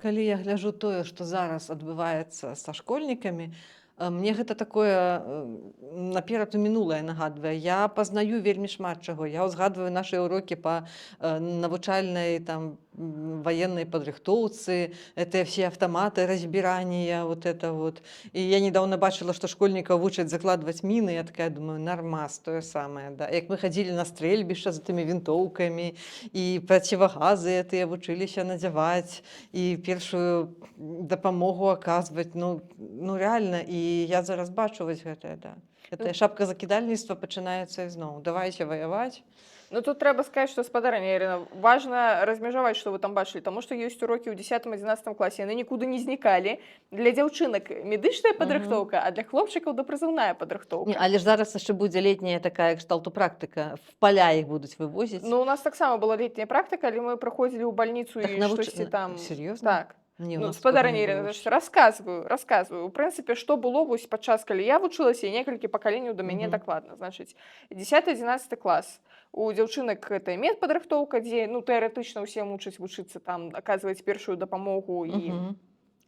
калі я гляджу тое, што зараз адбываецца са школьнікамі, мне гэта такое наперад у мінулае нагадвае. Я пазнаю вельмі шмат чаго. Я ўзгадваю нашы ўрокі па навучальнай там военной падрыхтоўцы, это все автоматы разбірання, вот это вот. І я недавно бачыла, што школьнікаў вучаць закладваць міны, я такая думаю, нормас, тое самае. Да. Як мы хадзілі на стрэльбішча з тымі вінтоўкамі, і процівагазы тыя вучыліся надзяваць, і першую дапамогу аказваць, ну реально, і я зараз бачу вось гэтае, да. Гэтае шапказакідальніцтва пачынаецца ізноў. Давайце ваяваць. Ну, тут трэба сказаць, што спадарня Ірына, важна размежаваць, што вы там бачылі, таму што ёсць урокі ў 10-11 класе, яны нікуды не знікалі. Для дзяўчынак медычная падрыхтоўка, а для хлопчыкаў допрызыўная падрыхтоўка. Але ж зараз яшчэ будзе летняя такая кшталту практыка, в поля іх будуць вывозіць. Ну, у нас таксама была летняя практыка, але мы прыходзілі ў бальніцу і штосьці там. Серьёзна? Так. Не, ну, спадарня Ірына, расказваю. У прынцыпе, што было вось падчас, калі я вучылася, і некалькі пакаленняў да мяне дакладна. Значыць, 10-11 клас. У дзяўчынак гэта медпадрыхтоўка, дзе, ну, тэарэтычна ўсе мучаць вучыцца там, аказваць першую дапамогу і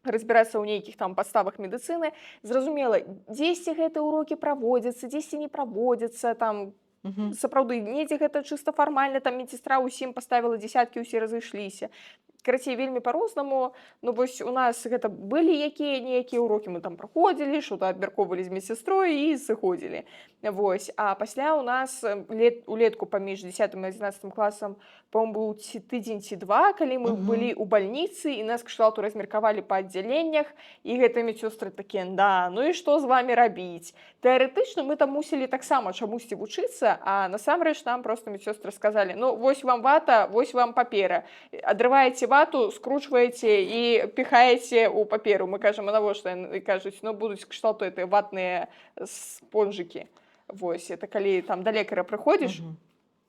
разбірацца ў нейкіх там падставах медыцыны. Зразумела, дзесьці гэтыя ўрокі праводзяцца, дзесьці не праводзяцца, там, сапраўды, недзе гэта чыста фармальна, там медсестра ўсім паставіла дзесяткі, усе разышліся. Карацей, вельмі па-рознаму. Ну, вось у нас гэта былі якія-ніякія ўрокі мы там праходзілі, што-то абмяркоўвалі з медсестрой і сыходзілі. Вось. А пасля у нас улетку паміж 10 і 11 класам, по-моему, быў тыдзень ці два, калі мы былі ў бальніцы, і нас кшталту размеркавалі па аддзяленнях, і гэтыя медсёстры такія, да, ну і што з вамі рабіць? Тэарэтычна мы там мусілі таксама чамусьці вучыцца, а насамрэч нам проста медсёстры сказалі, ну, вось вам вата, вось вам папера. Адрываеце вату, скручваеце і піхаеце ў паперу. Мы кажам, а навошта? І кажуць, ну, будуць кшталту гэтыя ватныя спонжыкі. Вось, это калі там да лекара прыходзіш,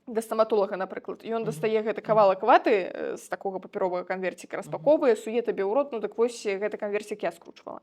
да стаматолага, напрыклад, ён дастае гэты кавалак ваты з такога папяровага канверціка, распаковвае, суе табе ў рот, ну, так вось гэты канверцік я скручвала.